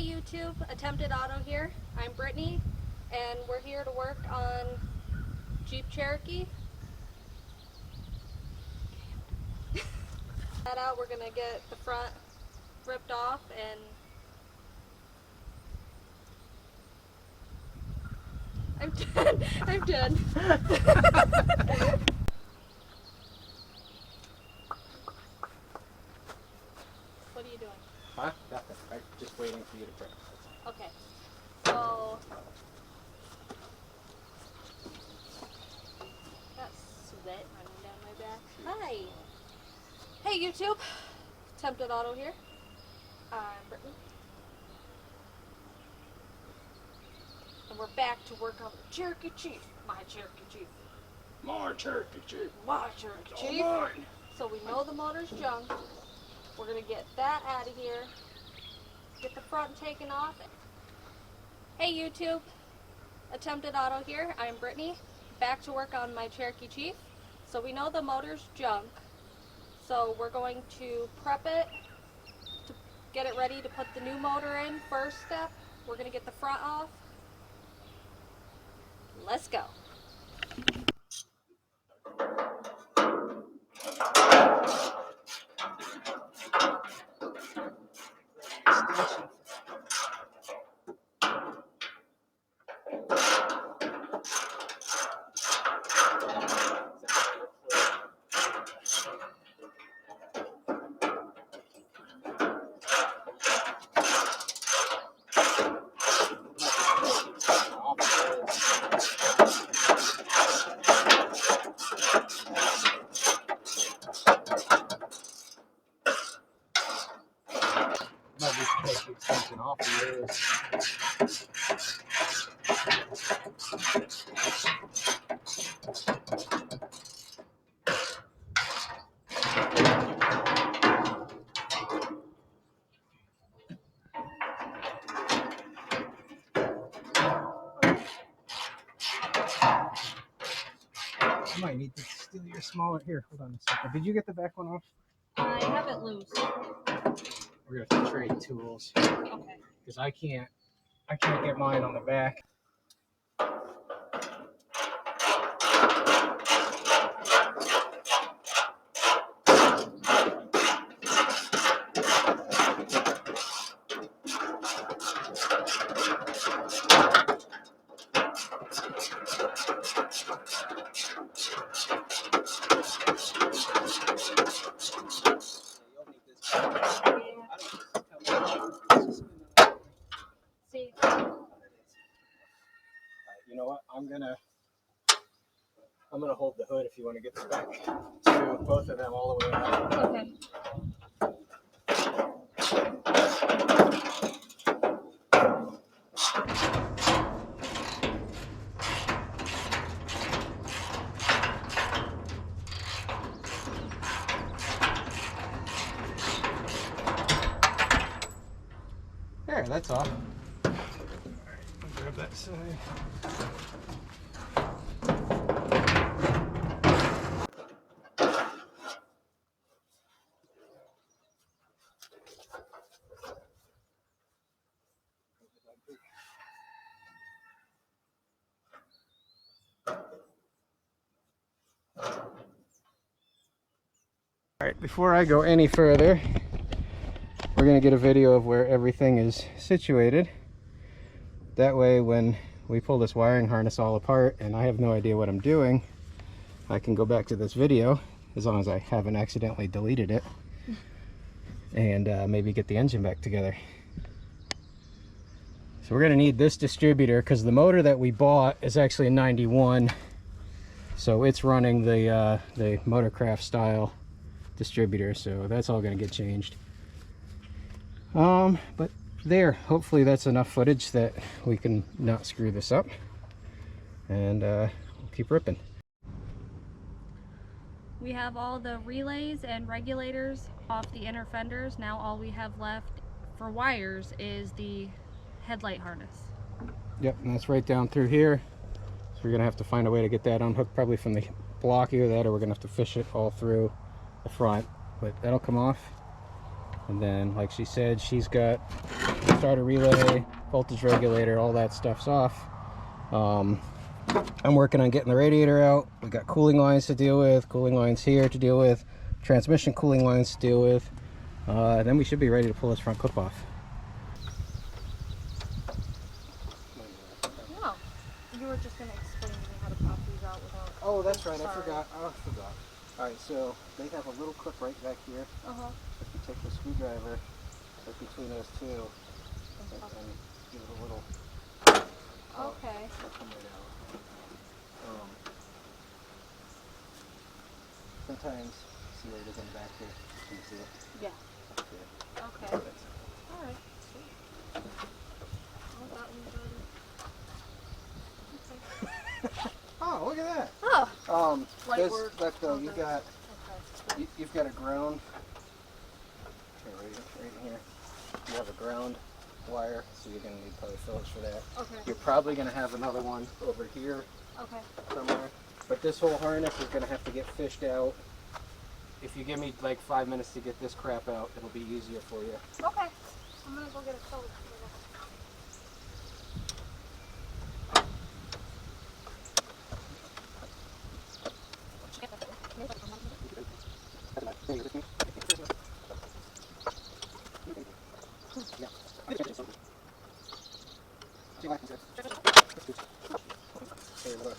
Hey YouTube, Attempted Auto here. I'm Brittany, and we're here to work on Jeep Cherokee. That out, we're gonna get the front ripped off and I'm done. I'm done. What are you doing? Huh? Nothing. I'm just waiting for you to press. Okay. So got sweat running down my back. Hi. Hey YouTube. Attempted Auto here. I'm Brittany. And we're back to work on the Cherokee Chief. My Cherokee Chief. More Cherokee Chief. My Cherokee Chief. All mine. So we know the motor's junk. We're gonna get that out of here. Get the front taken off. Hey YouTube. Attempted Auto here. I'm Brittany. Back to work on my Cherokee Chief. So we know the motor's junk. So we're going to prep it to get it ready to put the new motor in. First step, we're gonna get the front off. Let's go. Might be taking something off of yours. I might need to steal your smaller. Here, hold on a second. Did you get the back one off? I have it loose. We're gonna have to trade tools. Okay. Because I can't get mine on the back. See. You know what? I'm gonna hold the hood if you want to get the back to both of them all the way out. Okay. There, that's off. All right, I'll grab that side. All right, before I go any further, we're going to get a video of where everything is situated. That way, when we pull this wiring harness all apart and I have no idea what I'm doing, I can go back to this video, as long as I haven't accidentally deleted it, and maybe get the engine back together. So we're going to need this distributor because the motor that we bought is actually a 91, so it's running the Motorcraft style distributor, so that's all going to get changed. But there, hopefully that's enough footage that we can not screw this up, and we'll keep ripping. We have all the relays and regulators off the inner fenders. Now all we have left for wires is the headlight harness. Yep, and that's right down through here. So we're gonna have to find a way to get that unhooked, probably from the block either that, or we're gonna have to fish it all through the front. But that'll come off. And then, like she said, she's got starter relay, voltage regulator, all that stuff's off. I'm working on getting the radiator out. We got cooling lines to deal with, cooling lines here to deal with, transmission cooling lines to deal with. Then we should be ready to pull this front clip off. No, you were just going to explain to me how to pop these out without... Oh, that's right. Sorry. I forgot. All right, so they have a little clip right back here. If you take the screwdriver right between those two and give it a little... Okay. It'll come right out. Sometimes, see where it is in the back here? Can you see it? Yeah. Yeah. Okay. All right. Sweet. Oh, that one's already... Okay. Oh, look at that. Oh. Light This, work. look though, Okay. you've got a ground. Here, right here. You have a ground wire, so you're going to need polyphilics for that. Okay. You're probably going to have another one over here somewhere. But this whole harness is going to have to get fished out. If you give me like 5 minutes to get this crap out, it'll be easier for you. Okay. I'm going to go get a coat. Hey, look.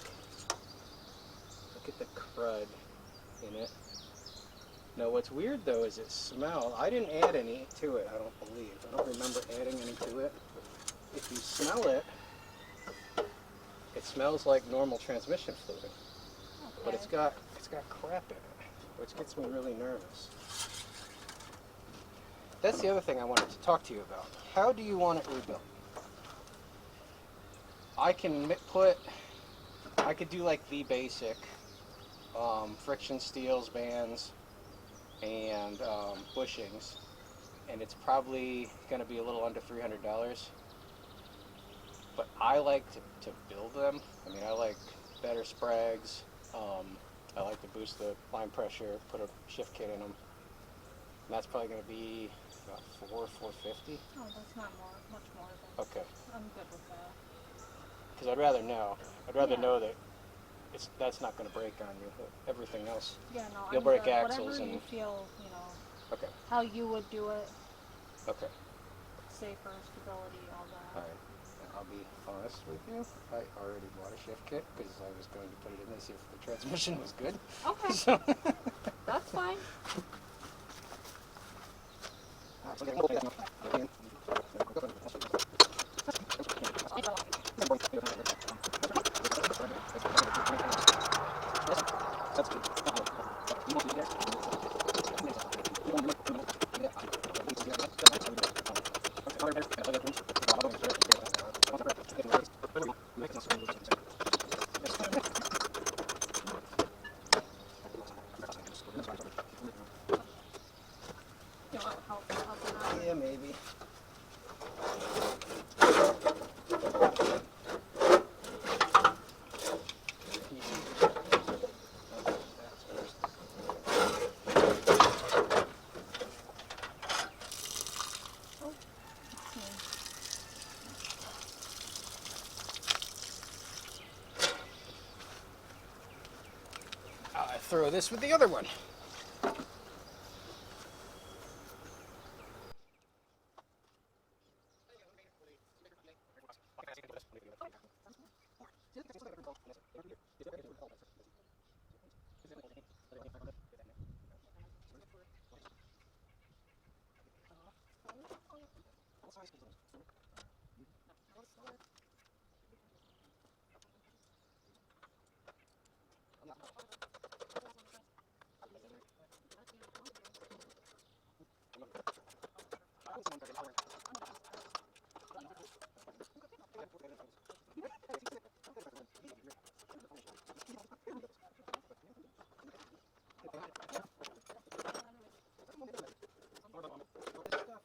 Look at the crud in it. Now, what's weird though is it smells. I didn't add any to it, I don't believe. I don't remember adding any to it. If you smell it, it smells like normal transmission fluid. But it's got crap in it, which gets me really nervous. That's the other thing I wanted to talk to you about. How do you want it rebuilt? I could do like the basic friction steels, bands, and bushings, and it's probably going to be a little under $300. But I like to build them. I mean, I like better sprags. I like to boost the line pressure, put a shift kit in them. And that's probably going to be about $450. Oh, that's not much more than... Okay. I'm good with that. Because I'd rather know. I'd rather know that that's not going to break on you. Everything else. Yeah, no, You'll break axles whatever and... you feel, you know, Okay. how you would do it. Okay. Safer, stability, all that. All right. I'll be honest with you. I already bought a shift kit because I was going to put it in there, see if the transmission was good. Okay. So That's fine. Yeah, maybe. I throw this with the other one.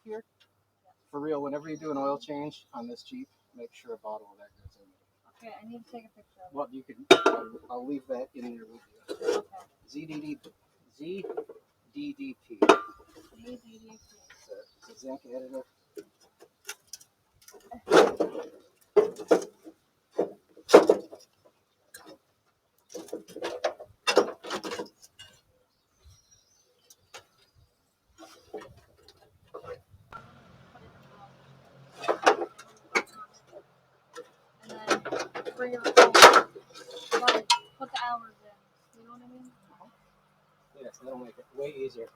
Here, for real, whenever you do an oil change on this Jeep, make sure a bottle of that goes in there. Okay, I need to take a picture of it. Well, you can. I'll leave that in there with you. Okay. ZDDP. DDP. It's a zinc additive. for your phone. But put the hours in. You know what I mean? Yeah, so that'll make it way easier.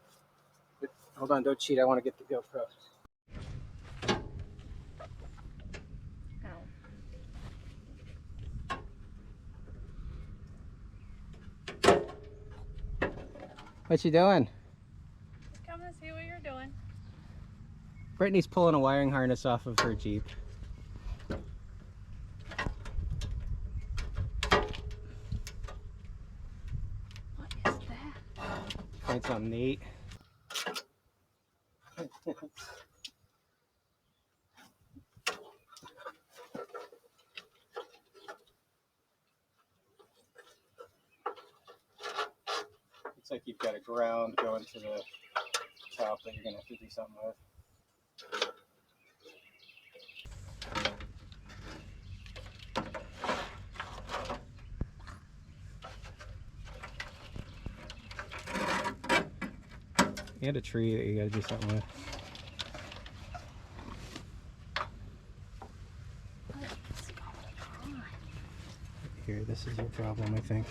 But hold on, don't cheat. I want to get the GoPro. What you doing? Just come and see what you're doing. Brittany's pulling a wiring harness off of her Jeep. What is that? Find something neat. Looks like you've got a ground going to the top that you're going to have to do something with. You had a tree that you got to do something with. What's going on? Here, this is your problem, I think.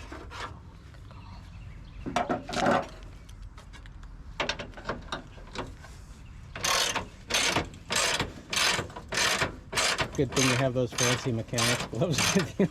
Good thing you have those fancy mechanic gloves with you.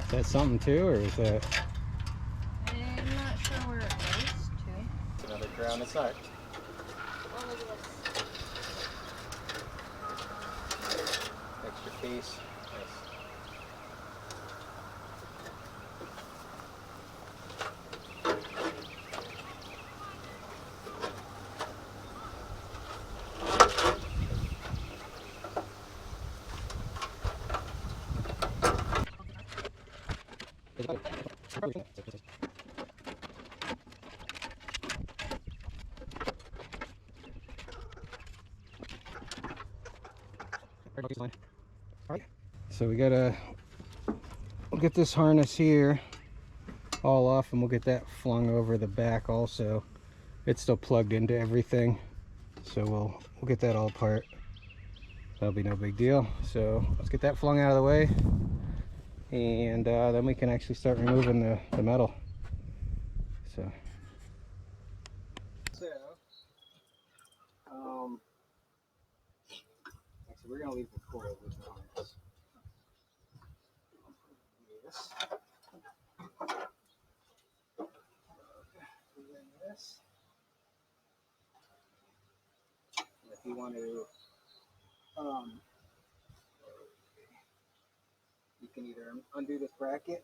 Is that something too, or is that? I'm not sure where it goes to. It's another ground. It's not. Oh, look at this. Extra case. Yes. So we'll get this harness here all off, and we'll get that flung over the back also. It's still plugged into everything, so we'll get that all apart. That'll be no big deal. So let's get that flung out of the way, and then we can actually start removing the metal. So actually we're gonna leave the coil with the harness. Yes. This. And if you want to, you can either undo this bracket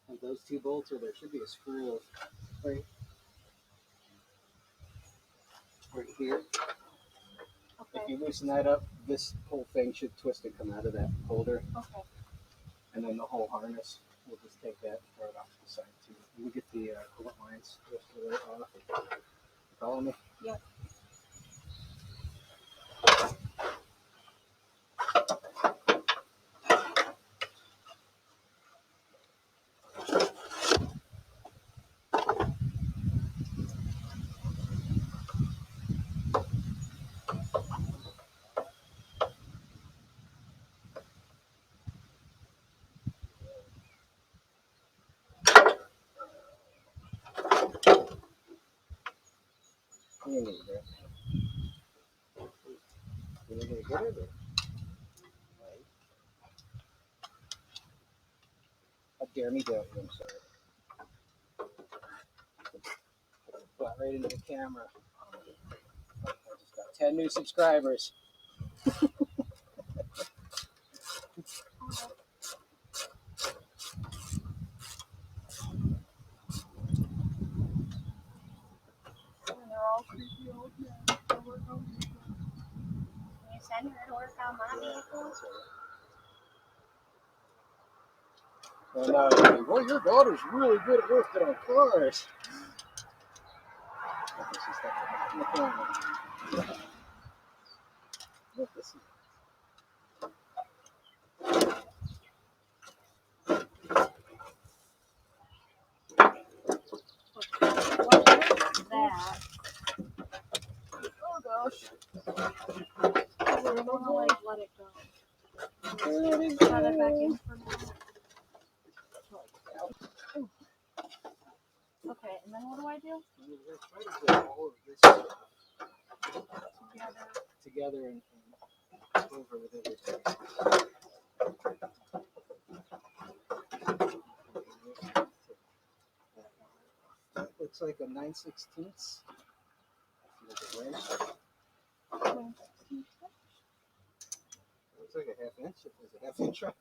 and those two bolts, or there should be a screw right here. Okay. If you loosen that up, this whole thing should twist and come out of that holder. Okay. And then the whole harness, we'll just take that and throw it off to the side too. We'll get the coolant lines twisted off. Follow me? Yep. You need it. You need to get it? Right. How dare me do it? I'm sorry. Butt right into the camera. I just got 10 new subscribers. And they're all creepy old men. Can you send her to work on my vehicles? And now, well, your daughter's really good at working on cars. Look, this is That. oh gosh. I'm gonna like let it go. Let it back in for now. Okay, and then what do I do? We're going to try to get all of this together and over with everything. That looks like a 9/16. Looks like a half inch. If there's a half inch right.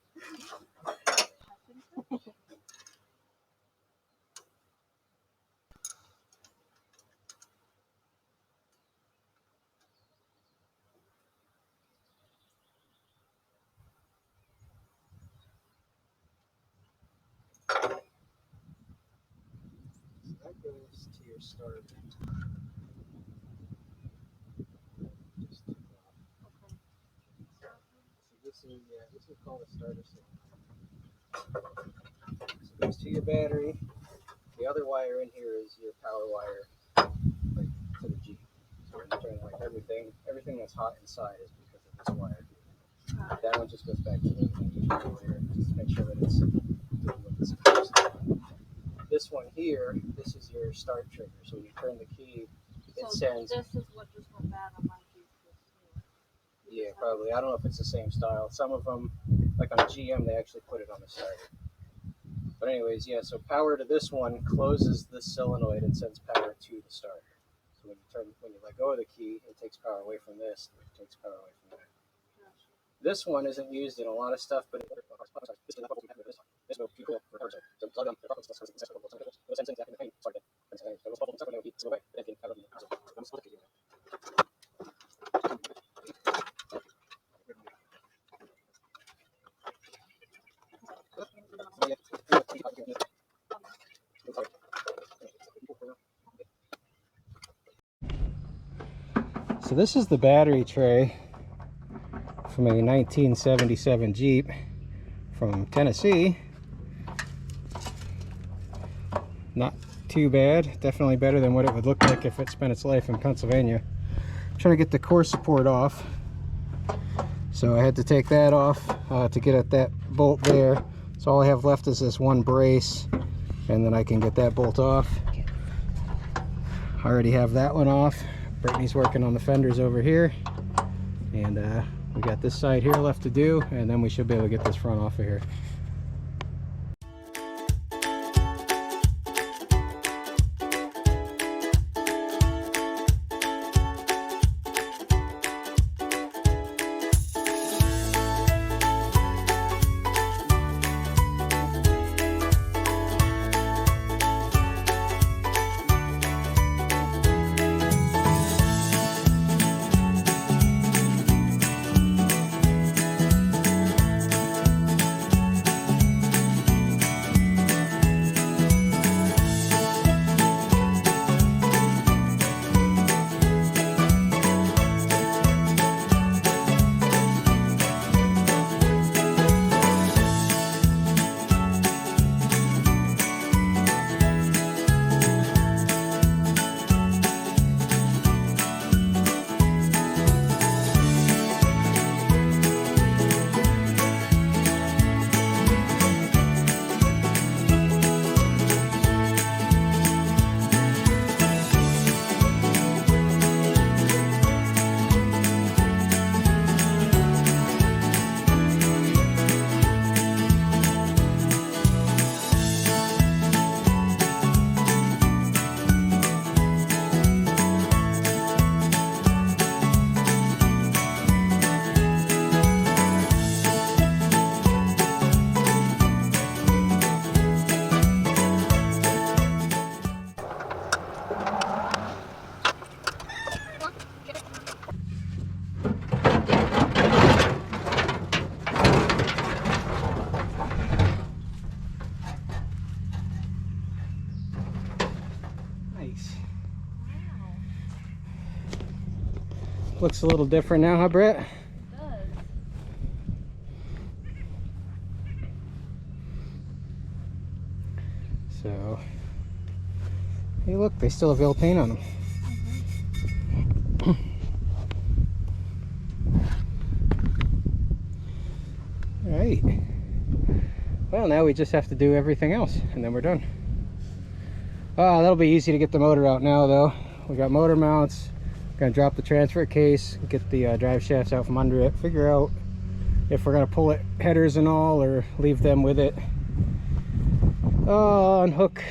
That goes to your starter. Just so this is called a starter cylinder. So it goes to your battery. The other wire in here is your power wire, like to the Jeep. So when you turn like everything that's hot inside is because of this wire. That one just goes back to the generator just to make sure that it's doing what it's supposed to do. This one here, this is your start trigger. So when you turn the key, it sends. This is what just went bad on my Jeep. Yeah, probably. I don't know if it's the same style. Some of them, like on GM, they actually put it on the starter. But anyways, yeah, so power to this one closes this solenoid and sends power to the starter. So when you let go of the key, it takes power away from this, it takes power away from that. This one isn't used in a lot of stuff, but so this is the battery tray from a 1977 Jeep from Tennessee. Not too bad, definitely better than what it would look like if it spent its life in Pennsylvania. I'm trying to get the core support off, so I had to take that off to get at that bolt there. So all I have left is this one brace, and then I can get that bolt off. I already have that one off. Brittany's working on the fenders over here, and we got this side here left to do, and then we should be able to get this front off of here. Looks a little different now, huh, Britt? It does. So, hey, look, they still have oil paint on them. All right. Well, now we just have to do everything else, and then we're done. That'll be easy to get the motor out now, though. We got motor mounts. Gonna drop the transfer case, get the drive shafts out from under it, figure out if we're gonna pull it headers and all, or leave them with it. Unhook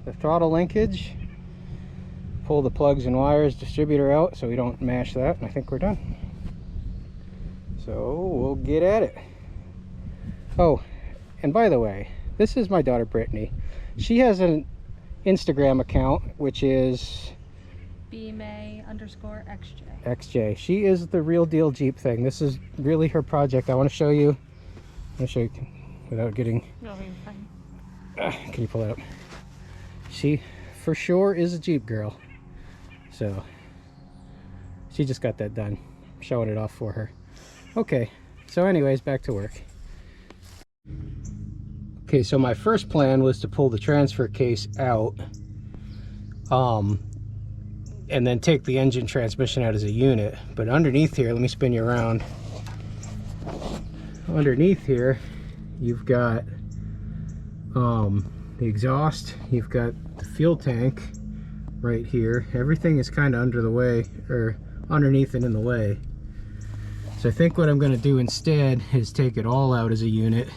the throttle linkage, pull the plugs and wires distributor out so we don't mash that, and I think we're done. So we'll get at it. Oh, and by the way, this is my daughter Brittany. She has an Instagram account, which is BMay_XJ. XJ. She is the real deal Jeep thing. This is really her project. I want to show you. I'm going to show you without getting... No, you're fine. Can you pull it up? She for sure is a Jeep girl. So she just got that done. I'm showing it off for her. Okay, so anyways, back to work. Okay, so my first plan was to pull the transfer case out, and then take the engine transmission out as a unit. But underneath here, let me spin you around. Underneath here, you've got the exhaust, you've got the fuel tank right here. Everything is kind of under the way, or underneath and in the way. So I think what I'm going to do instead is take it all out as a unit.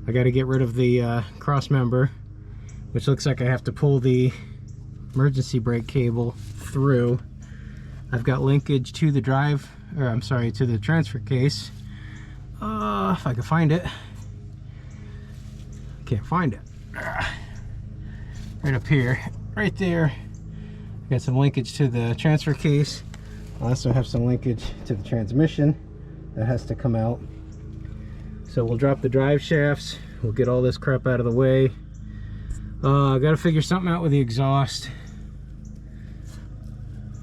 I got to get rid of the cross member, which looks like I have to pull the emergency brake cable through. I've got linkage to the to the transfer case. If I can find it. Can't find it. Right up here, right there. Got some linkage to the transfer case. I also have some linkage to the transmission that has to come out. So we'll drop the drive shafts. We'll get all this crap out of the way. I got to figure something out with the exhaust.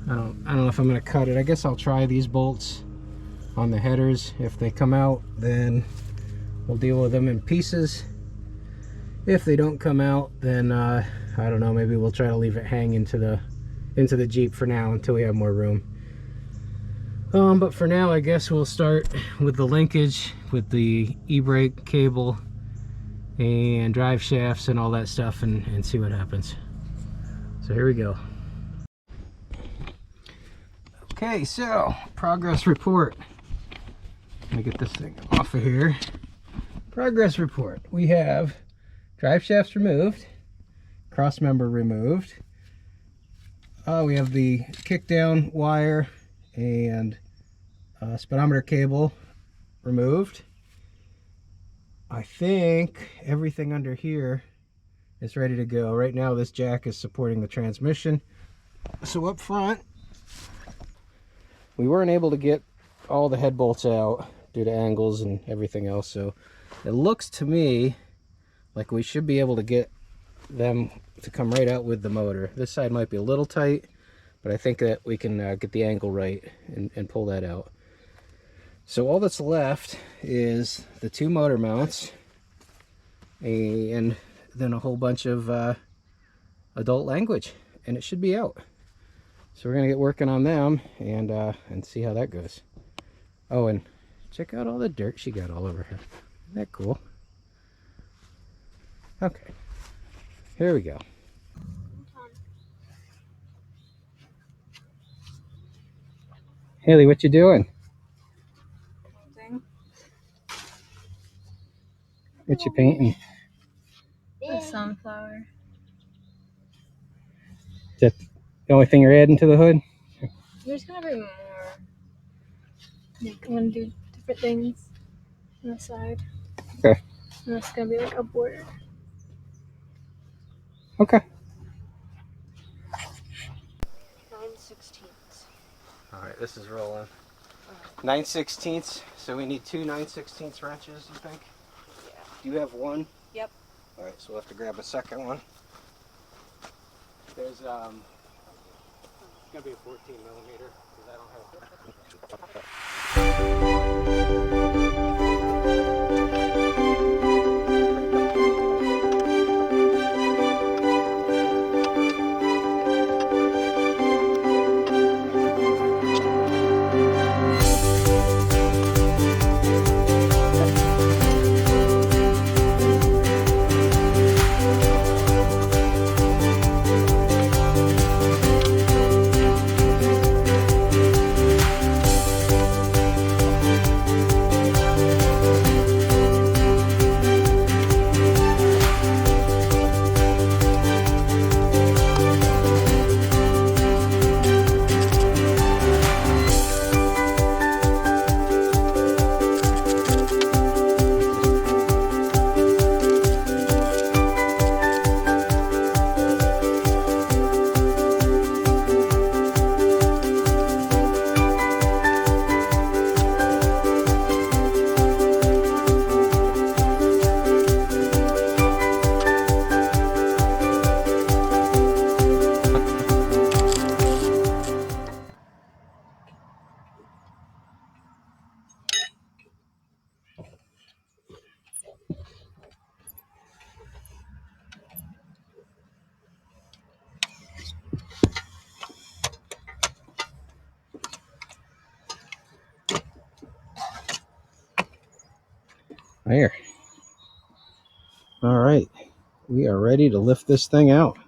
I don't know if I'm going to cut it. I guess I'll try these bolts on the headers. If they come out, then we'll deal with them in pieces. If they don't come out, then I don't know, maybe we'll try to leave it hang into the Jeep for now until we have more room. But for now, I guess we'll start with the linkage with the e-brake cable and drive shafts and all that stuff, and see what happens. So here we go. Okay, so progress report. Let me get this thing off of here. Progress report. We have drive shafts removed, cross member removed. We have the kick down wire and speedometer cable removed. I think everything under here is ready to go. Right now this jack is supporting the transmission. So up front, we weren't able to get all the head bolts out due to angles and everything else, so it looks to me like we should be able to get them to come right out with the motor. This side might be a little tight, but I think that we can get the angle right and pull that out. So all that's left is the two motor mounts and then a whole bunch of adult language, and it should be out. So we're gonna get working on them and see how that goes. Oh, and check out all the dirt she got all over her. Isn't that cool? Okay, here we go. Haley, what you doing? What you painting? A sunflower. Is that the only thing you're adding to the hood? There's gonna be more. Like, I'm gonna do different things on the side. Okay. And that's gonna be like a border. Okay. 9/16. All right, this is rolling. 9/16, so we need two 9/16 wrenches, you think? Yeah. Do you have one? Yep. All right, so we'll have to grab a second one. There's going to be a 14 millimeter because I don't have. There. All right. We are ready to lift this thing out.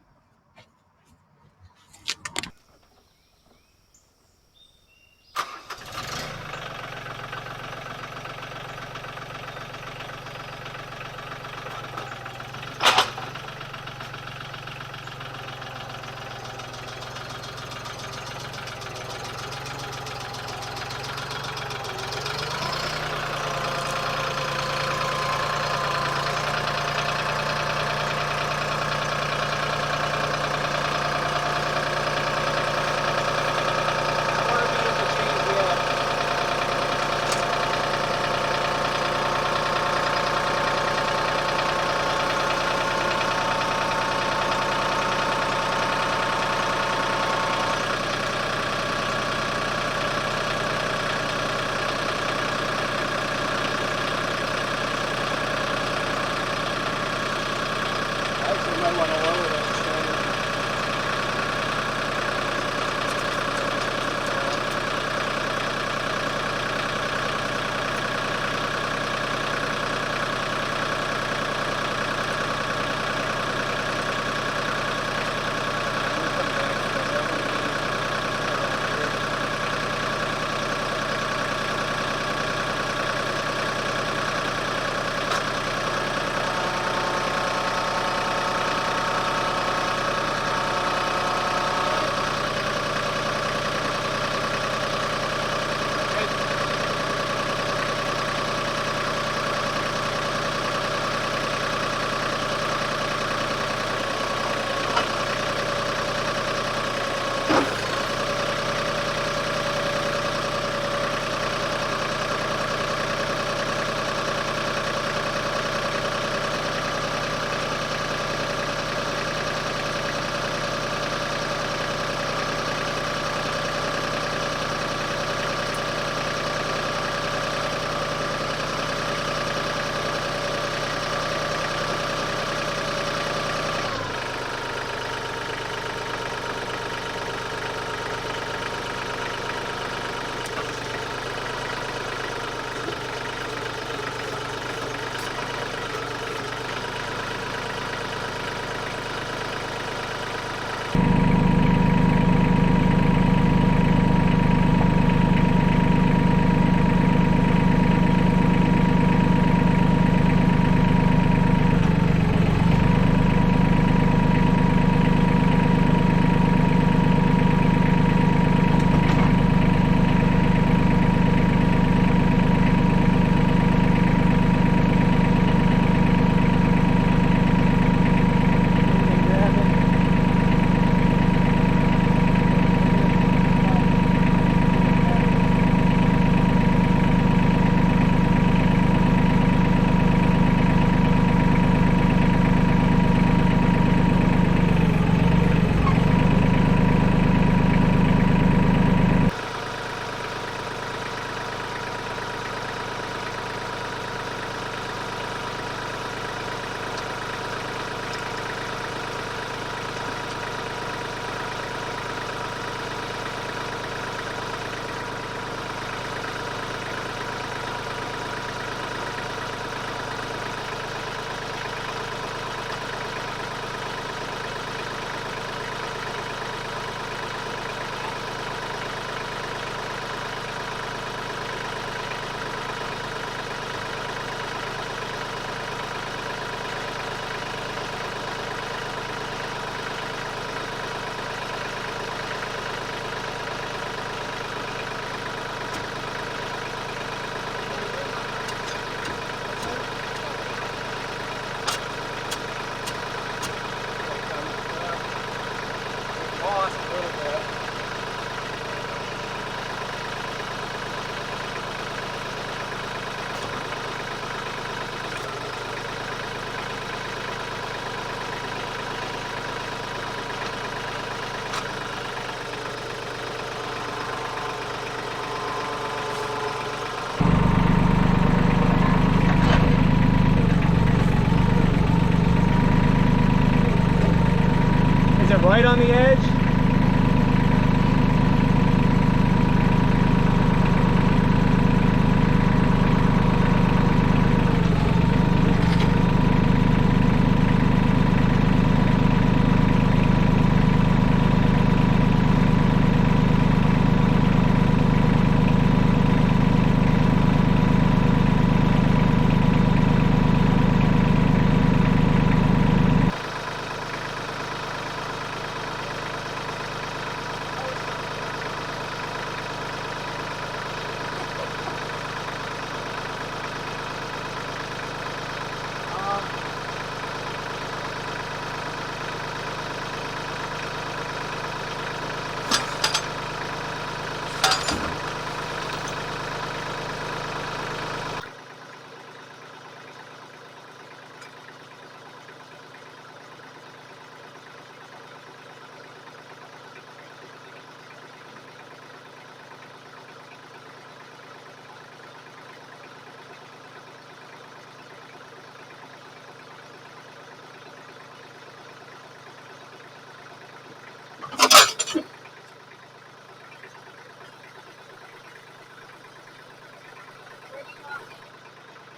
right on the edge.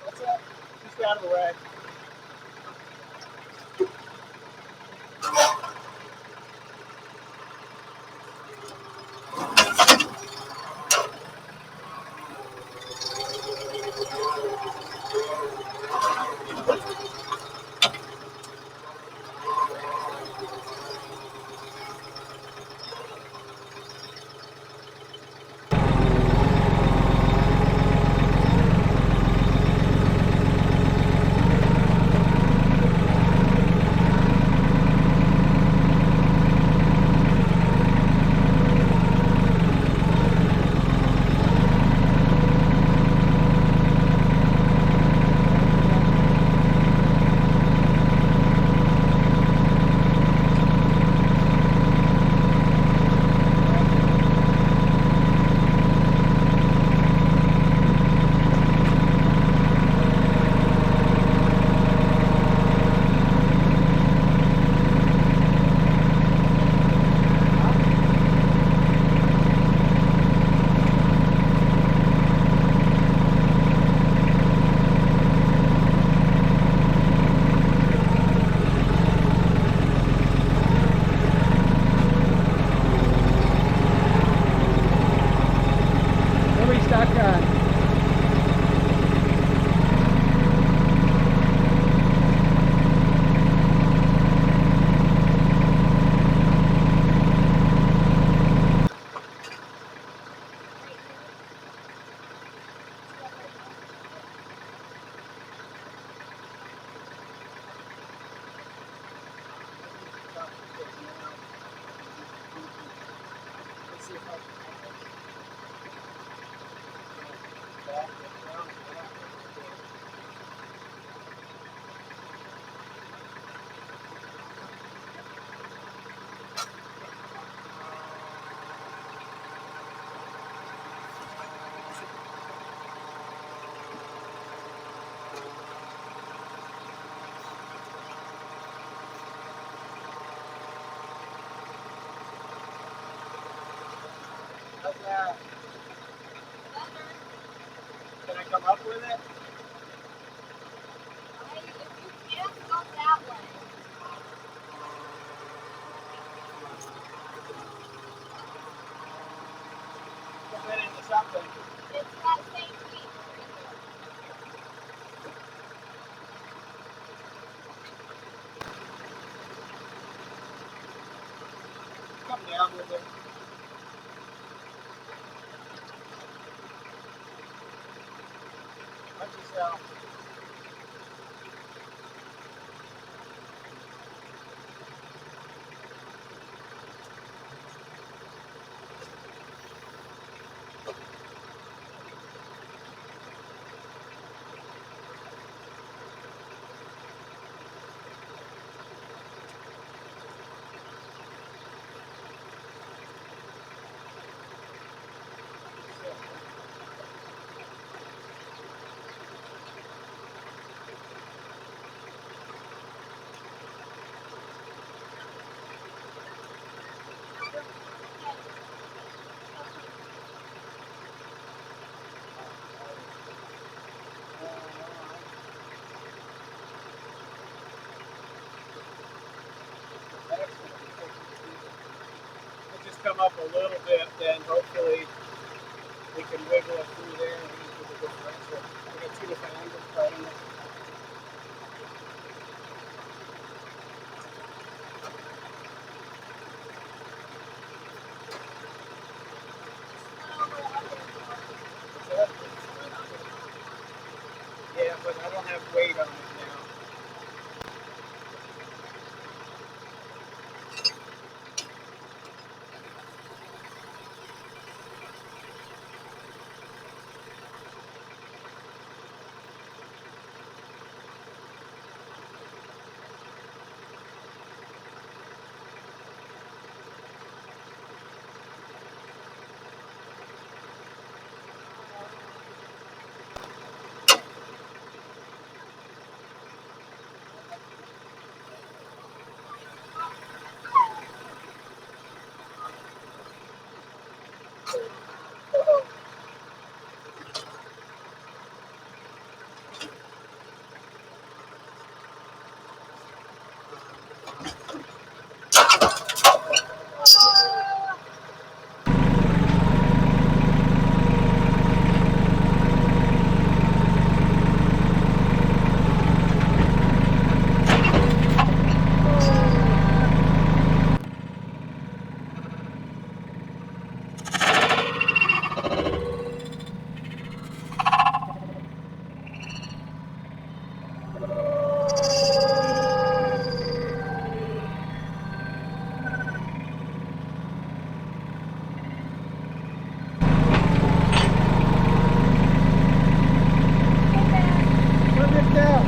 What's that? Just out of the way. Can I come up with it? If you can't go that way. Put it into something. It's that same piece. Come down with it. Watch yourself. come up a little bit, then hopefully we can wiggle it through there and use the differential. We got two different angles starting it. Yeah, but I don't have weight on it now.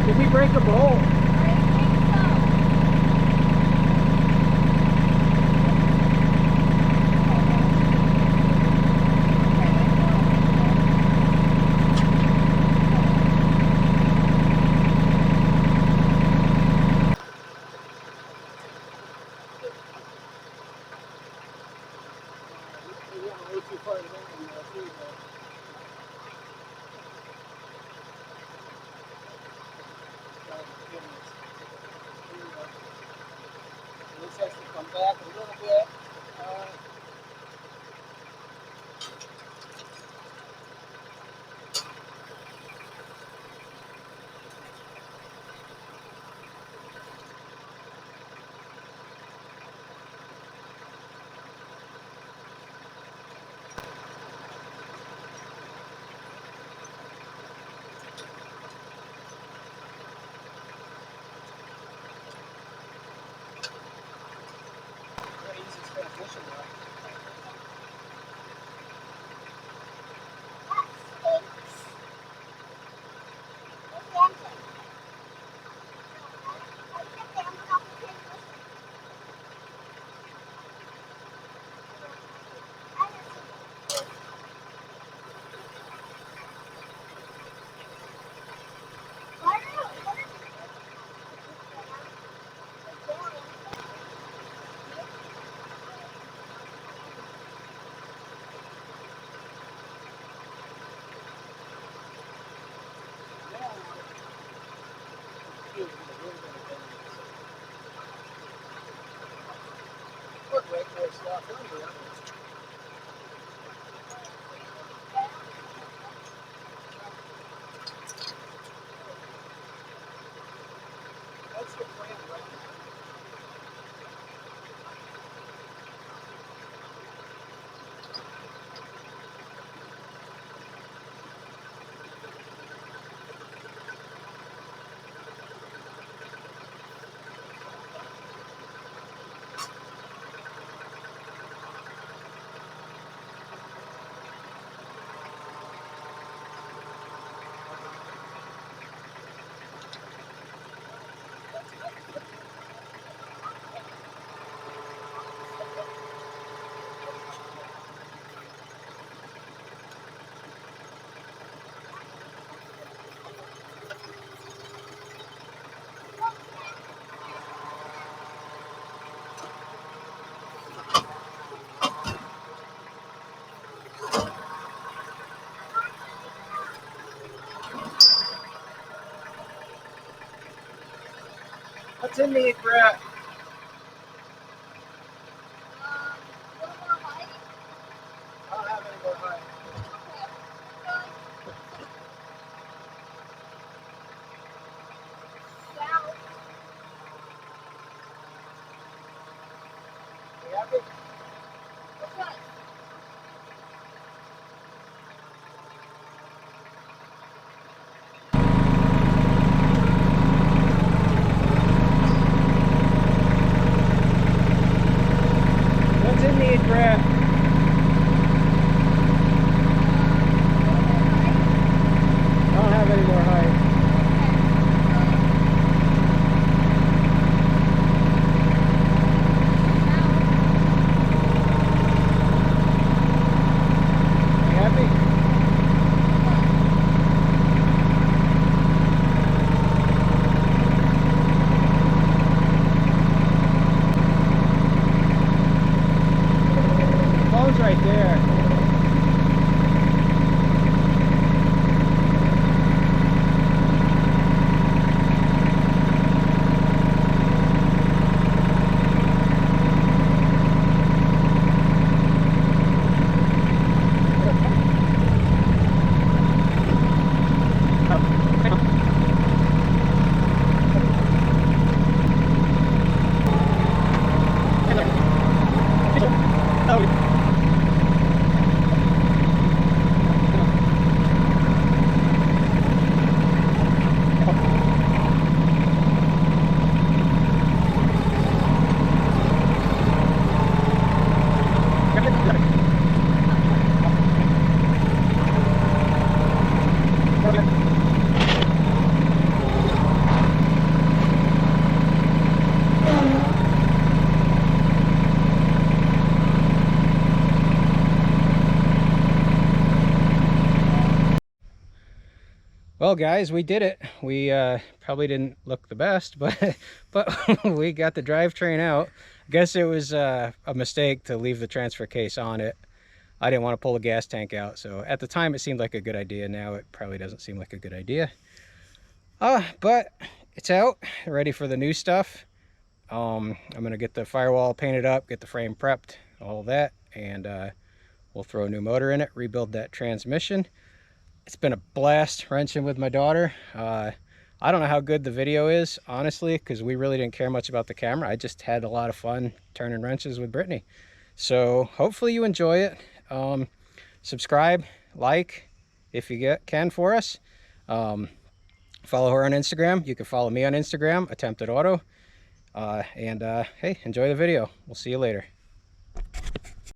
Did we break a bolt? This has to come back a little bit. That's the plan right now. What's in these, Brett? road's right there. Well, guys, we did it. We probably didn't look the best, but we got the drivetrain out. I guess it was a mistake to leave the transfer case on it. I didn't want to pull the gas tank out, so at the time it seemed like a good idea. Now it probably doesn't seem like a good idea. But it's out, ready for the new stuff. I'm gonna get the firewall painted up, get the frame prepped, all that, and we'll throw a new motor in it, rebuild that transmission. It's been a blast wrenching with my daughter. I don't know how good the video is, honestly, because we really didn't care much about the camera. I just had a lot of fun turning wrenches with Brittany. So hopefully you enjoy it. Subscribe, like, if you can for us. Follow her on Instagram. You can follow me on Instagram, Attempted Auto. Hey, enjoy the video. We'll see you later.